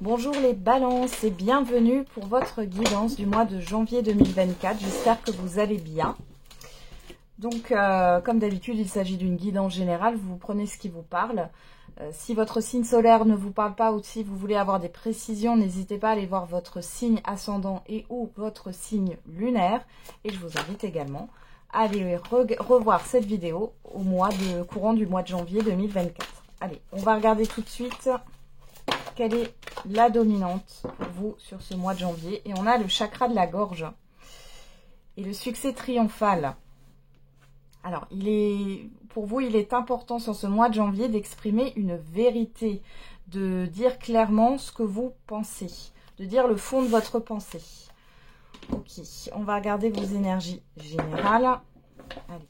Bonjour les balances et bienvenue pour votre guidance du mois de janvier 2024. J'espère que vous allez bien. Donc, comme d'habitude, il s'agit d'une guidance générale. Vous prenez ce qui vous parle. Si votre signe solaire ne vous parle pas ou si vous voulez avoir des précisions, n'hésitez pas à aller voir votre signe ascendant et ou votre signe lunaire. Et je vous invite également à aller revoir cette vidéo au courant du mois de janvier 2024. Allez, on va regarder tout de suite quelle est la dominante pour vous sur ce mois de janvier. Et on a le chakra de la gorge et le succès triomphal. Alors, pour vous, il est important sur ce mois de janvier d'exprimer une vérité, de dire clairement ce que vous pensez, de dire le fond de votre pensée. Ok, on va regarder vos énergies générales. Allez,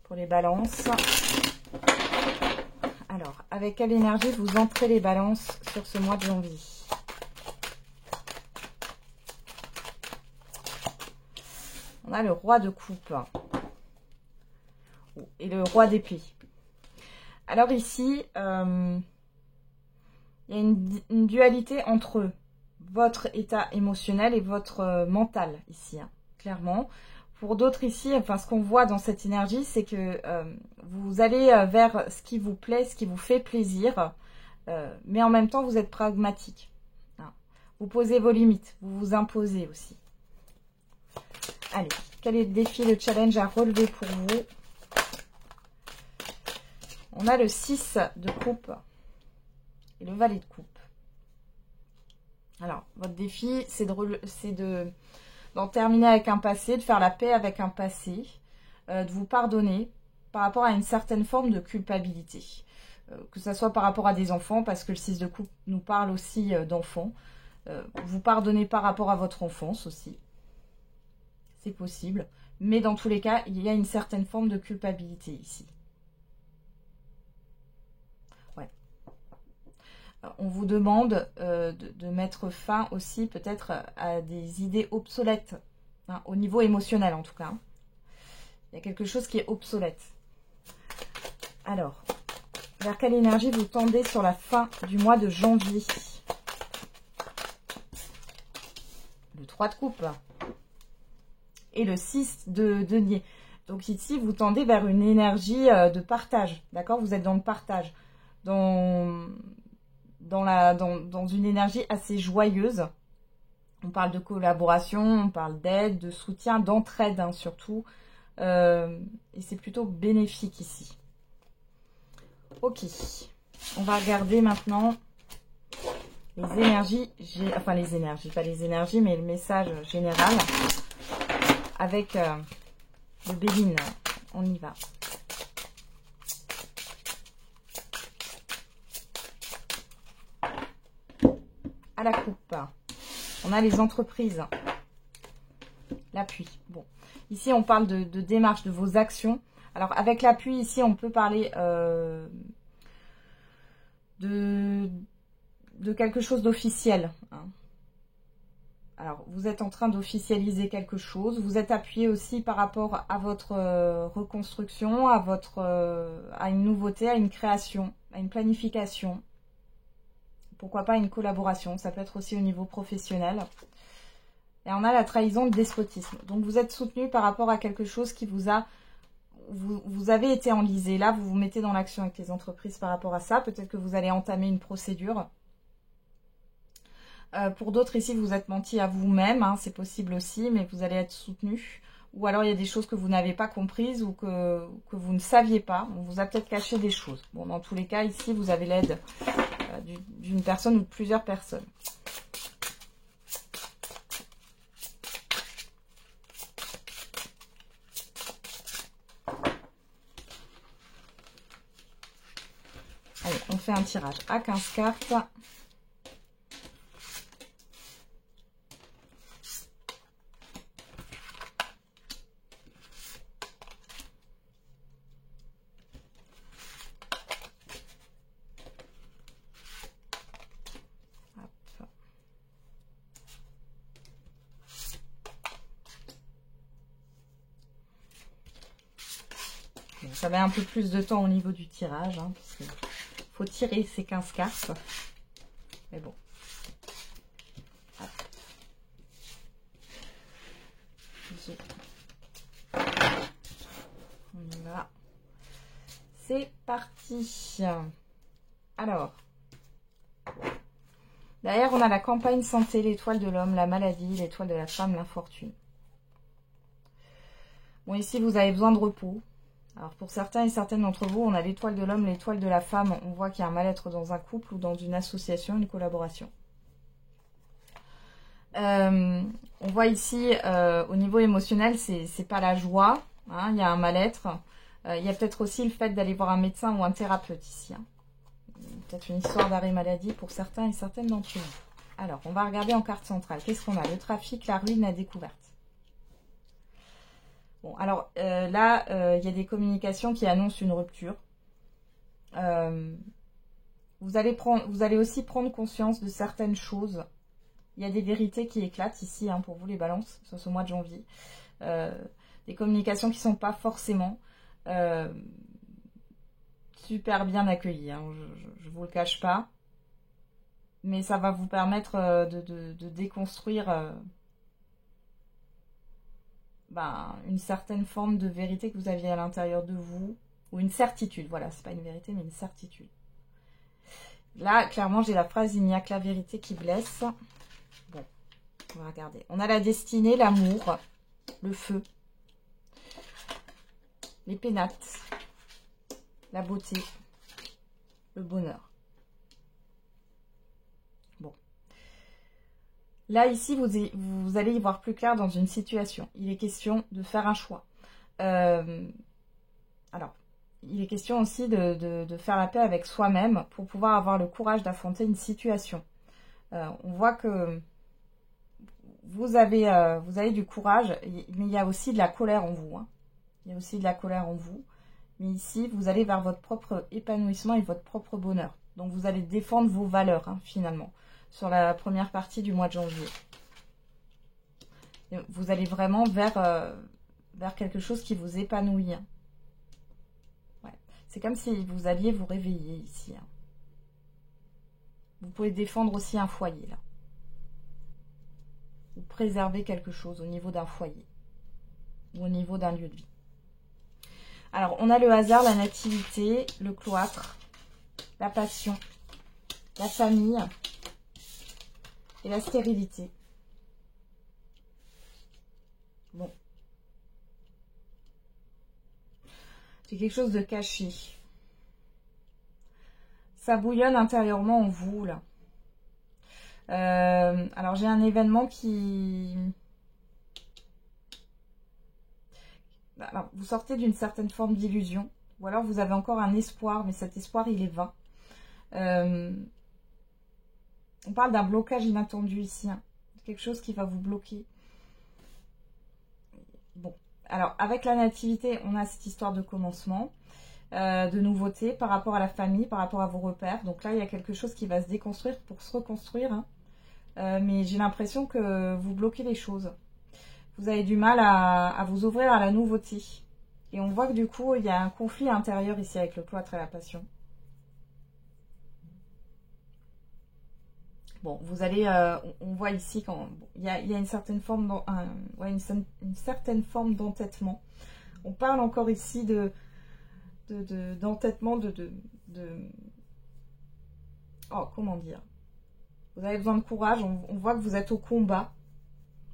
pour les balances. Alors, avec quelle énergie vous entrez les balances sur ce mois de janvier? On a le roi de coupe et le roi d'épée. Alors ici, il y a une dualité entre votre état émotionnel et votre mental ici, hein, clairement. Pour d'autres ici, enfin ce qu'on voit dans cette énergie, c'est que vous allez vers ce qui vous plaît, ce qui vous fait plaisir, mais en même temps vous êtes pragmatique. Hein. Vous posez vos limites, vous vous imposez aussi. Allez, quel est le défi, le challenge à relever pour vous? On a le 6 de coupe et le valet de coupe. Alors, votre défi, c'est d'en terminer avec un passé, de faire la paix avec un passé, de vous pardonner par rapport à une certaine forme de culpabilité. Que ce soit par rapport à des enfants, parce que le 6 de coupe nous parle aussi d'enfants. Vous pardonnez par rapport à votre enfance aussi. C'est possible. Mais dans tous les cas, il y a une certaine forme de culpabilité ici. On vous demande de mettre fin aussi peut-être à des idées obsolètes, hein, au niveau émotionnel en tout cas. Il y a quelque chose qui est obsolète. Alors, vers quelle énergie vous tendez sur la fin du mois de janvier? Le 3 de coupe et le 6 de denier. Donc ici, vous tendez vers une énergie de partage, d'accord? Vous êtes dans le partage, dans une énergie assez joyeuse. On parle de collaboration, on parle d'aide, de soutien, d'entraide, hein, surtout. Et c'est plutôt bénéfique ici. Ok. On va regarder maintenant les énergies, enfin les énergies, pas les énergies, mais le message général avec le Béline. On y va. À la coupe, on a les entreprises, l'appui. Bon, ici on parle de démarche, de vos actions. Alors avec l'appui ici on peut parler de quelque chose d'officiel, hein. Alors vous êtes en train d'officialiser quelque chose, vous êtes appuyé aussi par rapport à votre reconstruction, à une nouveauté, à une création, à une planification. Pourquoi pas une collaboration, ça peut être aussi au niveau professionnel. Et on a la trahison, le despotisme. Donc vous êtes soutenu par rapport à quelque chose qui vous a... Vous avez été enlisé. Là, vous vous mettez dans l'action avec les entreprises par rapport à ça. Peut-être que vous allez entamer une procédure. Pour d'autres, ici, vous êtes menti à vous-même. Hein, c'est possible aussi, mais vous allez être soutenu. Ou alors, il y a des choses que vous n'avez pas comprises ou que vous ne saviez pas. On vous a peut-être caché des choses. Bon, dans tous les cas, ici, vous avez l'aide d'une personne ou de plusieurs personnes. Allez, on fait un tirage à 15 cartes. Ça met un peu plus de temps au niveau du tirage, hein, parce qu'il faut tirer ces 15 cartes. Mais bon, Verseau. On y va. C'est parti. Alors, derrière, on a la campagne santé, l'étoile de l'homme, la maladie, l'étoile de la femme, l'infortune. Bon, ici, vous avez besoin de repos. Alors, pour certains et certaines d'entre vous, on a l'étoile de l'homme, l'étoile de la femme. On voit qu'il y a un mal-être dans un couple ou dans une association, une collaboration. On voit ici, au niveau émotionnel, c'est pas la joie. Hein, il y a un mal-être. Il y a peut-être aussi le fait d'aller voir un médecin ou un thérapeute ici. Hein. Peut-être une histoire d'arrêt maladie pour certains et certaines d'entre vous. Alors, on va regarder en carte centrale. Qu'est-ce qu'on a? Le trafic, la ruine, la découverte. Bon, alors là, il y a des communications qui annoncent une rupture. Vous allez aussi prendre conscience de certaines choses. Il y a des vérités qui éclatent ici, hein, pour vous les balances, sur ce mois de janvier. Des communications qui ne sont pas forcément super bien accueillies, hein, je ne vous le cache pas. Mais ça va vous permettre de déconstruire une certaine forme de vérité que vous aviez à l'intérieur de vous. Ou une certitude, voilà, c'est pas une vérité, mais une certitude. Là, clairement, j'ai la phrase « il n'y a que la vérité qui blesse ». Bon, on va regarder. On a la destinée, l'amour, le feu, les pénates, la beauté, le bonheur. Bon. Là, ici, vous allez y voir plus clair dans une situation. Il est question de faire un choix. Alors, il est question aussi de faire la paix avec soi-même pour pouvoir avoir le courage d'affronter une situation. On voit que vous avez du courage, mais il y a aussi de la colère en vous. Hein. Il y a aussi de la colère en vous. Mais ici, vous allez vers votre propre épanouissement et votre propre bonheur. Donc, vous allez défendre vos valeurs, hein, finalement, sur la première partie du mois de janvier. Et vous allez vraiment vers quelque chose qui vous épanouit. Hein. Ouais. C'est comme si vous alliez vous réveiller ici. Hein. Vous pouvez défendre aussi un foyer, là. Ou préserver quelque chose au niveau d'un foyer. Ou au niveau d'un lieu de vie. Alors, on a le hasard, la nativité, le cloître, la passion, la famille et la stérilité. Bon. C'est quelque chose de caché. Ça bouillonne intérieurement en vous, là. Alors, j'ai un événement qui... Alors, vous sortez d'une certaine forme d'illusion. Ou alors, vous avez encore un espoir, mais cet espoir, il est vain. On parle d'un blocage inattendu ici. Hein. Quelque chose qui va vous bloquer. Bon. Alors, avec la nativité, on a cette histoire de commencement, de nouveauté par rapport à la famille, par rapport à vos repères. Donc là, il y a quelque chose qui va se déconstruire pour se reconstruire. Hein. Mais j'ai l'impression que vous bloquez les choses. Vous avez du mal à vous ouvrir à la nouveauté. Et on voit que du coup, il y a un conflit intérieur ici avec le cloître et la passion. Bon, vous allez, on voit ici quand il y a une certaine forme, une certaine forme d'entêtement. On parle encore ici d'entêtement, oh, comment dire? Vous avez besoin de courage. On voit que vous êtes au combat.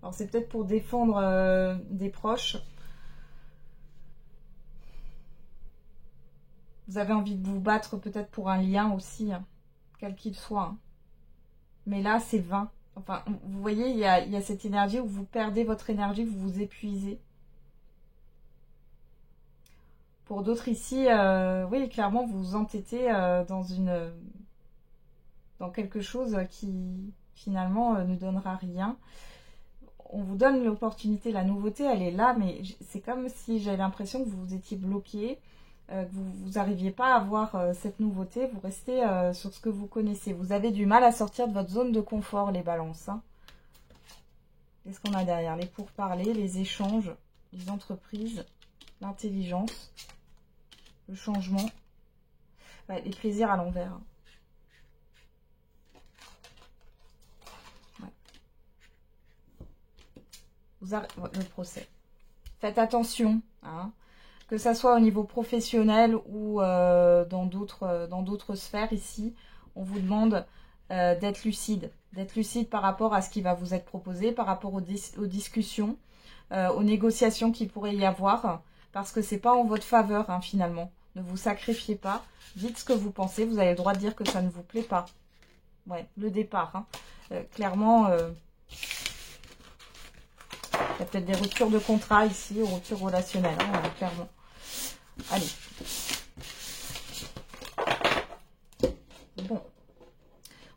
Alors c'est peut-être pour défendre des proches. Vous avez envie de vous battre peut-être pour un lien aussi, hein, quel qu'il soit. Hein. Mais là, c'est vain. Enfin, vous voyez, il y a cette énergie où vous perdez votre énergie, vous vous épuisez. Pour d'autres ici, oui, clairement, vous vous entêtez dans quelque chose qui, finalement, ne donnera rien. On vous donne l'opportunité, la nouveauté, elle est là, mais c'est comme si j'avais l'impression que vous étiez bloqué, que vous n'arriviez pas à avoir cette nouveauté, vous restez sur ce que vous connaissez. Vous avez du mal à sortir de votre zone de confort, les balances. Hein. Qu'est-ce qu'on a derrière? Les pourparlers, les échanges, les entreprises, l'intelligence, le changement, ouais, les plaisirs à l'envers. Ouais. Le procès. Faites attention, hein, que ça soit au niveau professionnel ou dans d'autres sphères ici. On vous demande d'être lucide par rapport à ce qui va vous être proposé, par rapport aux discussions, aux négociations qu'il pourrait y avoir, parce que c'est pas en votre faveur, hein, finalement. Ne vous sacrifiez pas, dites ce que vous pensez, vous avez le droit de dire que ça ne vous plaît pas. Ouais, le départ, hein. Clairement, il y a peut-être des ruptures de contrat ici, ou ruptures relationnelles, hein, clairement. Allez. Bon.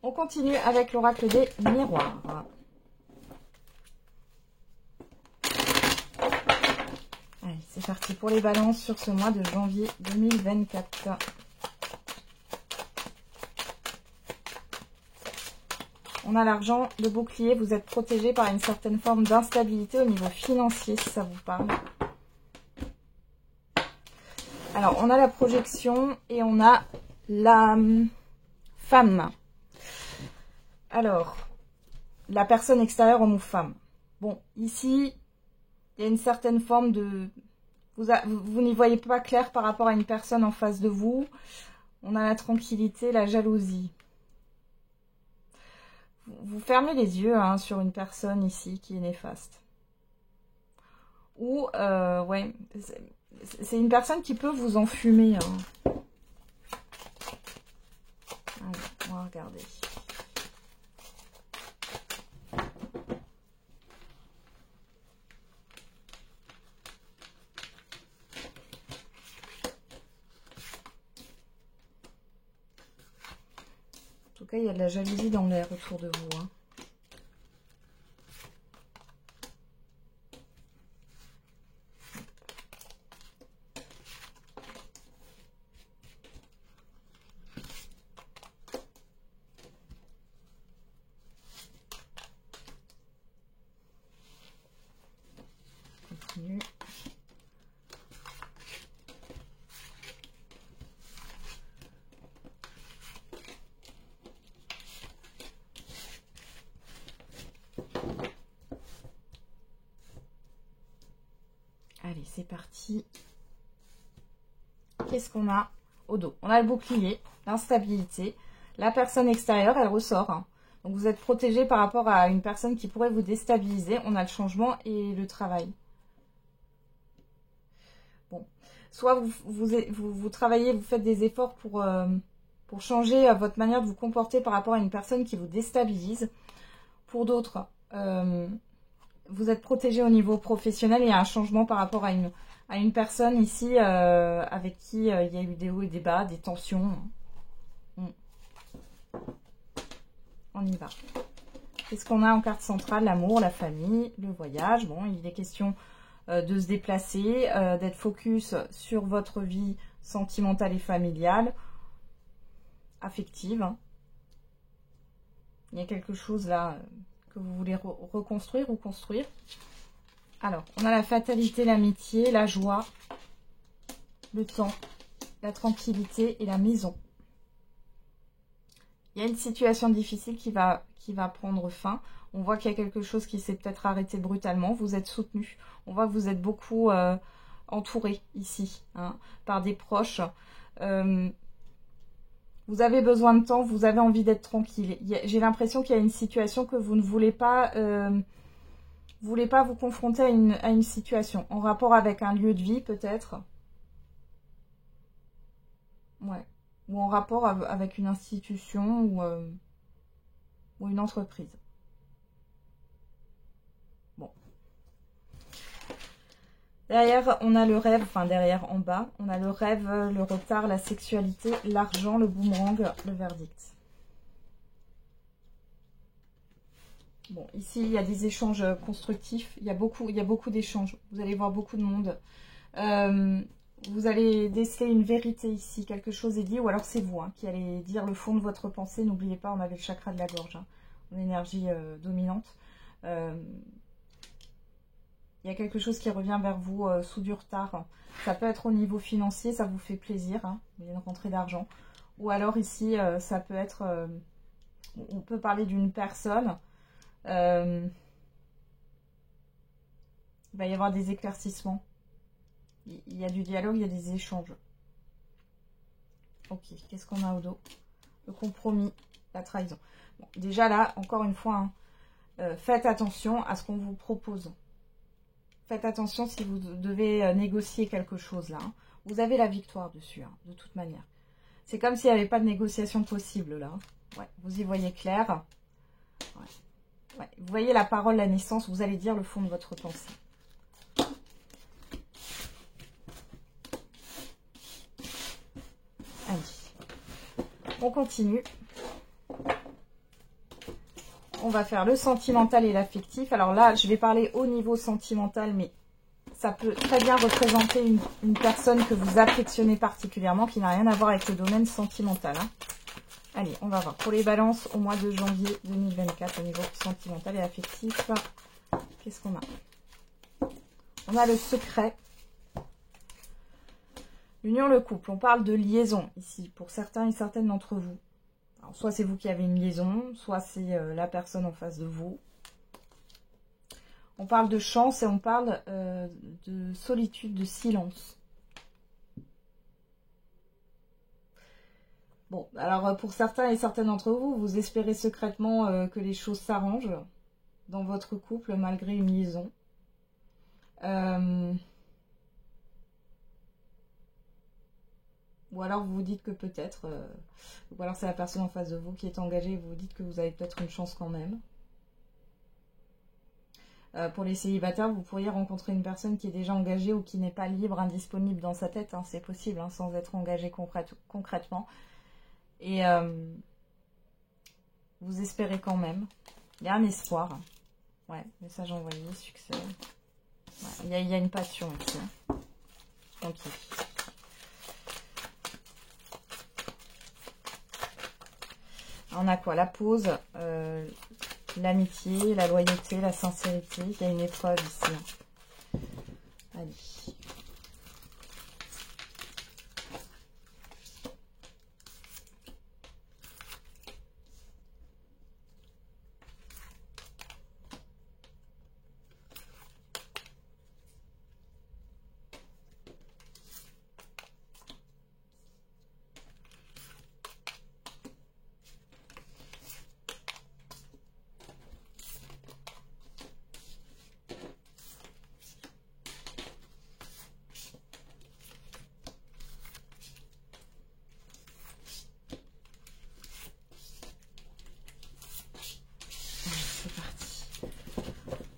On continue avec l'oracle des miroirs. Allez, c'est parti pour les balances sur ce mois de janvier 2024. On a l'argent, le bouclier, vous êtes protégé par une certaine forme d'instabilité au niveau financier, si ça vous parle. Alors, on a la projection et on a la femme. Alors, la personne extérieure, homme ou femme. Bon, ici, il y a une certaine forme de... Vous n'y voyez pas clair par rapport à une personne en face de vous. On a la tranquillité, la jalousie. Vous fermez les yeux, hein, sur une personne ici qui est néfaste. Ou, ouais, c'est une personne qui peut vous enfumer. Hein. Allez, on va regarder. En tout cas, il y a de la jalousie dans l'air autour de vous. Hein. Continue. Allez, c'est parti. Qu'est-ce qu'on a au dos? On a le bouclier, l'instabilité. La personne extérieure, elle ressort. Hein. Donc, vous êtes protégé par rapport à une personne qui pourrait vous déstabiliser. On a le changement et le travail. Bon. Soit vous travaillez, vous faites des efforts pour changer votre manière de vous comporter par rapport à une personne qui vous déstabilise. Pour d'autres, vous êtes protégé au niveau professionnel. Il y a un changement par rapport à une personne ici avec qui il y a eu des hauts et des bas, des tensions. On y va. Qu'est-ce qu'on a en carte centrale? L'amour, la famille, le voyage. Bon, il est question de se déplacer, d'être focus sur votre vie sentimentale et familiale, affective. Il y a quelque chose là que vous voulez reconstruire ou construire. Alors, on a la fatalité, l'amitié, la joie, le temps, la tranquillité et la maison. Il y a une situation difficile qui va prendre fin. On voit qu'il y a quelque chose qui s'est peut-être arrêté brutalement. Vous êtes soutenu. On voit que vous êtes beaucoup entouré ici, hein, par des proches. Vous avez besoin de temps, vous avez envie d'être tranquille. J'ai l'impression qu'il y a une situation que vous ne voulez pas vous confronter à une situation. En rapport avec un lieu de vie, peut-être. Ouais. Ou en rapport avec une institution ou une entreprise. Bon. Derrière, on a le rêve, enfin derrière, en bas, on a le rêve, le retard, la sexualité, l'argent, le boomerang, le verdict. Bon, ici, il y a des échanges constructifs, il y a beaucoup d'échanges. Vous allez voir beaucoup de monde. Vous allez déceler une vérité ici, quelque chose est dit, ou alors c'est vous, hein, qui allez dire le fond de votre pensée. N'oubliez pas, on avait le chakra de la gorge, hein, l'énergie dominante. Il y a quelque chose qui revient vers vous sous du retard. Ça peut être au niveau financier, ça vous fait plaisir, hein, il y a une rentrée d'argent. Ou alors ici, ça peut être, on peut parler d'une personne Il va y avoir des éclaircissements. Il y a du dialogue, il y a des échanges. Ok, qu'est-ce qu'on a au dos? Le compromis, la trahison. Bon, déjà là, encore une fois, hein, faites attention à ce qu'on vous propose. Faites attention si vous devez négocier quelque chose là. Hein. Vous avez la victoire dessus, hein, de toute manière. C'est comme s'il n'y avait pas de négociation possible là. Ouais, vous y voyez clair. Ouais. Ouais. Vous voyez la parole, la naissance, vous allez dire le fond de votre pensée. Allez, on continue. On va faire le sentimental et l'affectif. Alors là, je vais parler au niveau sentimental, mais ça peut très bien représenter une personne que vous affectionnez particulièrement, qui n'a rien à voir avec le domaine sentimental. Hein. Allez, on va voir. Pour les balances, au mois de janvier 2024, au niveau sentimental et affectif, qu'est-ce qu'on a? On a le secret. L'union, le couple. On parle de liaison ici, pour certains et certaines d'entre vous. Alors, soit c'est vous qui avez une liaison, soit c'est la personne en face de vous. On parle de chance et on parle de solitude, de silence. Bon, alors pour certains et certaines d'entre vous, vous espérez secrètement que les choses s'arrangent dans votre couple malgré une liaison. Ou alors vous vous dites que peut-être, ou alors c'est la personne en face de vous qui est engagée et vous vous dites que vous avez peut-être une chance quand même. Pour les célibataires, vous pourriez rencontrer une personne qui est déjà engagée ou qui n'est pas libre, indisponible dans sa tête. Hein, c'est possible, hein, sans être engagé concrètement. Et vous espérez quand même. Il y a un espoir. Ouais, message envoyé, succès. Ouais, il y a une passion ici. Hein. Ok. On a quoi? La pause, l'amitié, la loyauté, la sincérité. Il y a une épreuve ici. Hein. Allez.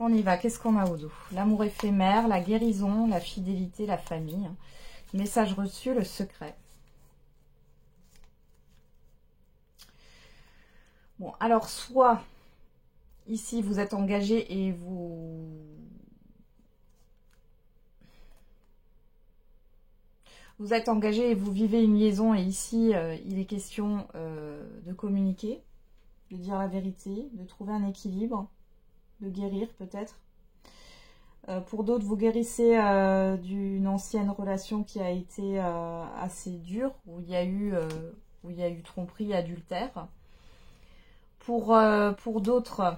On y va, qu'est-ce qu'on a au dos? L'amour éphémère, la guérison, la fidélité, la famille. Message reçu, le secret. Bon, alors soit, ici, vous êtes engagé et vous êtes engagé et vous vivez une liaison et ici, il est question de communiquer, de dire la vérité, de trouver un équilibre. De guérir peut-être. Pour d'autres, vous guérissez d'une ancienne relation qui a été assez dure, où il y a eu tromperie, adultère. Pour d'autres,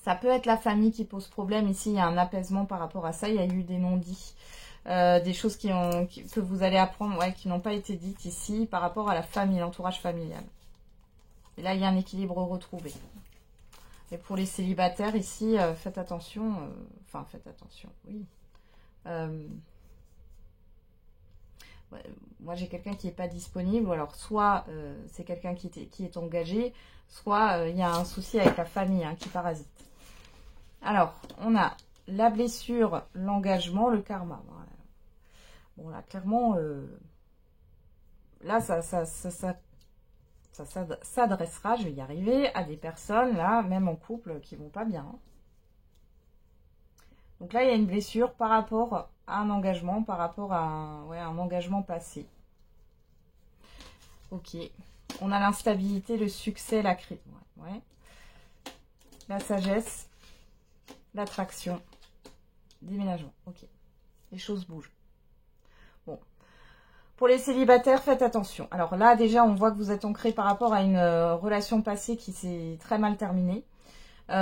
ça peut être la famille qui pose problème. Ici, il y a un apaisement par rapport à ça. Il y a eu des non-dits, des choses que vous allez apprendre, ouais, qui n'ont pas été dites ici par rapport à la famille, l'entourage familial. Et là, il y a un équilibre retrouvé. Et pour les célibataires, ici, faites attention. Enfin, faites attention, oui. Ouais, moi, j'ai quelqu'un qui n'est pas disponible. Ou alors, soit c'est quelqu'un qui est engagé, soit il y a un souci avec la famille hein, qui parasite. Alors, on a la blessure, l'engagement, le karma. Voilà. Bon, là, clairement, là, ça s'adressera, je vais y arriver, à des personnes, là, même en couple, qui vont pas bien. Donc là, il y a une blessure par rapport à un engagement, par rapport à un engagement passé. Ok. On a l'instabilité, le succès, la crise. Ouais. La sagesse, l'attraction, déménagement. Ok. Les choses bougent. Bon. Pour les célibataires, faites attention. Alors là, déjà, on voit que vous êtes ancré par rapport à une relation passée qui s'est très mal terminée. où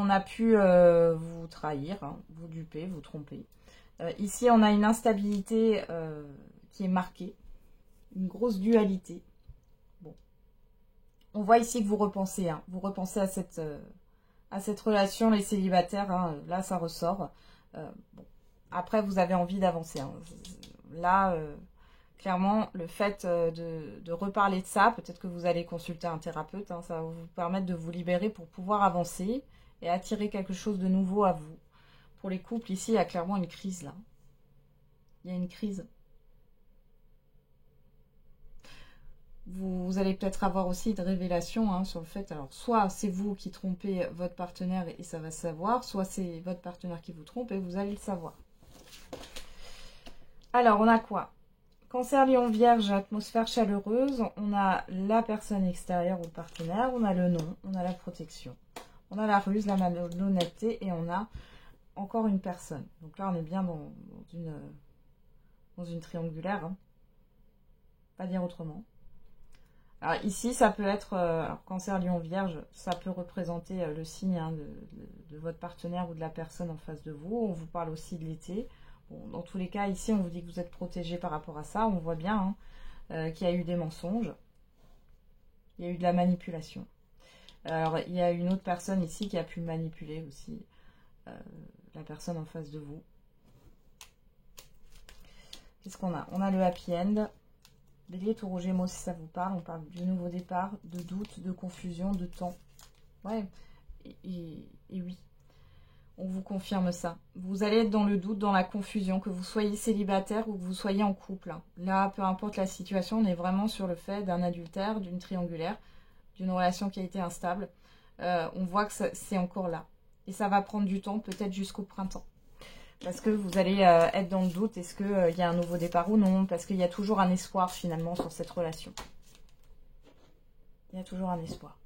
on a pu vous trahir, hein, vous duper, vous tromper. Ici, on a une instabilité qui est marquée, une grosse dualité. Bon. On voit ici que vous repensez, hein, vous repensez à cette relation, les célibataires, hein, là ça ressort. Bon. Après, vous avez envie d'avancer. Hein. Là, clairement, le fait de reparler de ça, peut-être que vous allez consulter un thérapeute, hein, ça va vous permettre de vous libérer pour pouvoir avancer et attirer quelque chose de nouveau à vous. Pour les couples, ici, il y a clairement une crise, là. Il y a une crise. Vous allez peut-être avoir aussi une révélation hein, sur le fait, alors soit c'est vous qui trompez votre partenaire et ça va se savoir, soit c'est votre partenaire qui vous trompe et vous allez le savoir. Alors, on a quoi? Cancer, Lion, Vierge, atmosphère chaleureuse. On a la personne extérieure ou le partenaire. On a le nom, on a la protection. On a la ruse, la malhonnêteté et on a encore une personne. Donc là, on est bien dans une triangulaire. Hein. Pas dire autrement. Alors ici, ça peut être, alors Cancer, Lion, Vierge, ça peut représenter le signe hein, de votre partenaire ou de la personne en face de vous. On vous parle aussi de l'été. Bon, dans tous les cas, ici, on vous dit que vous êtes protégé par rapport à ça. On voit bien hein, qu'il y a eu des mensonges. Il y a eu de la manipulation. Alors, il y a une autre personne ici qui a pu manipuler aussi la personne en face de vous. Qu'est-ce qu'on a? On a le happy end. Bélier, Taureau, Gémeaux, si ça vous parle. On parle du nouveau départ, de doute, de confusion, de temps. Ouais, et oui. On vous confirme ça. Vous allez être dans le doute, dans la confusion, que vous soyez célibataire ou que vous soyez en couple. Là, peu importe la situation, on est vraiment sur le fait d'un adultère, d'une triangulaire, d'une relation qui a été instable. On voit que c'est encore là. Et ça va prendre du temps, peut-être jusqu'au printemps. Parce que vous allez être dans le doute, est-ce qu'il y a un nouveau départ ou non? Parce qu'il y a toujours un espoir finalement sur cette relation. Il y a toujours un espoir.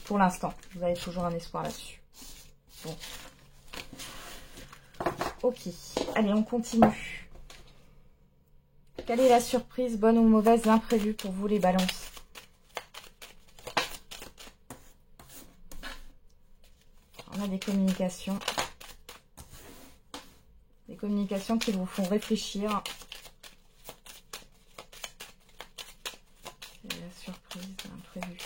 Pour l'instant, vous avez toujours un espoir là-dessus. Bon. Ok, allez, on continue. Quelle est la surprise, bonne ou mauvaise, imprévue pour vous les balances? On a des communications. Des communications qui vous font réfléchir. Quelle est la surprise, imprévue?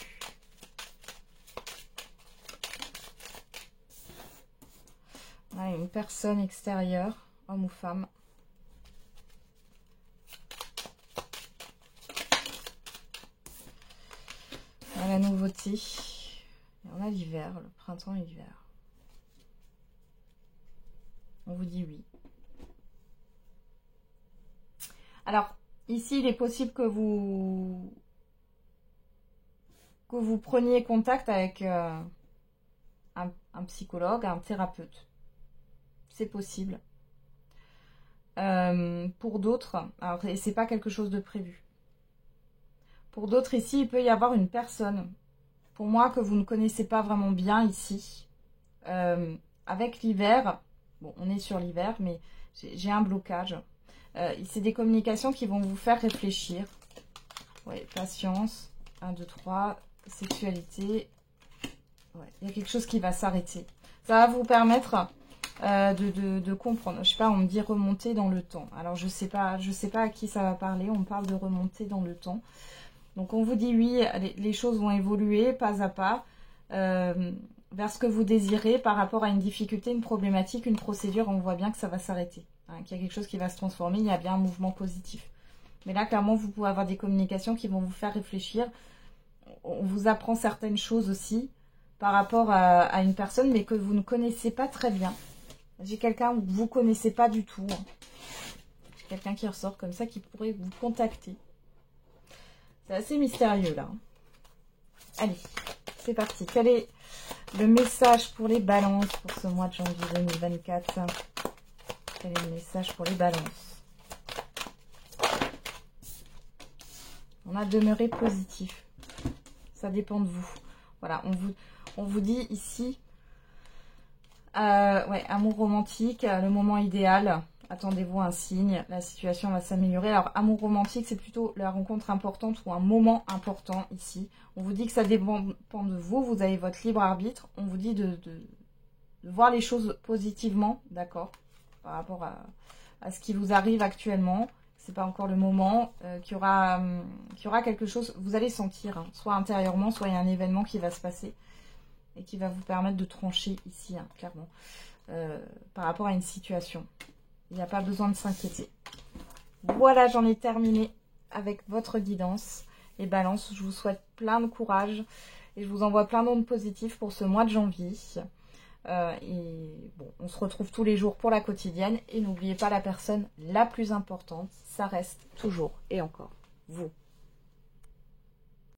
On a une personne extérieure, homme ou femme. On a la nouveauté. Et on a l'hiver, le printemps et l'hiver. On vous dit oui. Alors, ici, il est possible que vous preniez contact avec un psychologue, un thérapeute. C'est possible. Pour d'autres, alors et c'est pas quelque chose de prévu. Pour d'autres ici, il peut y avoir une personne, pour moi, que vous ne connaissez pas vraiment bien ici. Avec l'hiver, bon, on est sur l'hiver, mais j'ai un blocage. C'est des communications qui vont vous faire réfléchir. Ouais, patience, 1, 2, 3, sexualité. Ouais, il y a quelque chose qui va s'arrêter. Ça va vous permettre de comprendre. Je sais pas, on me dit remonter dans le temps. Alors je sais pas à qui ça va parler. On parle de remonter dans le temps. Donc on vous dit oui, les choses vont évoluer pas à pas vers ce que vous désirez par rapport à une difficulté, une problématique, une procédure. On voit bien que ça va s'arrêter, hein, qu'il y a quelque chose qui va se transformer. Il y a bien un mouvement positif. Mais là, clairement, vous pouvez avoir des communications qui vont vous faire réfléchir. On vous apprend certaines choses aussi par rapport à une personne, mais que vous ne connaissez pas très bien. J'ai quelqu'un que vous ne connaissez pas du tout. Hein. Quelqu'un qui ressort comme ça, qui pourrait vous contacter. C'est assez mystérieux, là. Allez, c'est parti. Quel est le message pour les balances pour ce mois de janvier 2024? Quel est le message pour les balances? On a demeuré positif. Ça dépend de vous. Voilà, on vous dit ici, ouais, amour romantique, le moment idéal. Attendez-vous un signe, la situation va s'améliorer. Alors, amour romantique, c'est plutôt la rencontre importante ou un moment important ici. On vous dit que ça dépend de vous, vous avez votre libre arbitre. On vous dit de voir les choses positivement, d'accord, par rapport à ce qui vous arrive actuellement. C'est pas encore le moment, qu'il y aura quelque chose, vous allez sentir, hein, soit intérieurement, soit il y a un événement qui va se passer et qui va vous permettre de trancher ici, hein, clairement, par rapport à une situation. Il n'y a pas besoin de s'inquiéter. Voilà, j'en ai terminé avec votre guidance. Les balances, je vous souhaite plein de courage et je vous envoie plein d'ondes positives pour ce mois de janvier. Et bon, on se retrouve tous les jours pour la quotidienne. Et n'oubliez pas, la personne la plus importante, ça reste toujours et encore vous.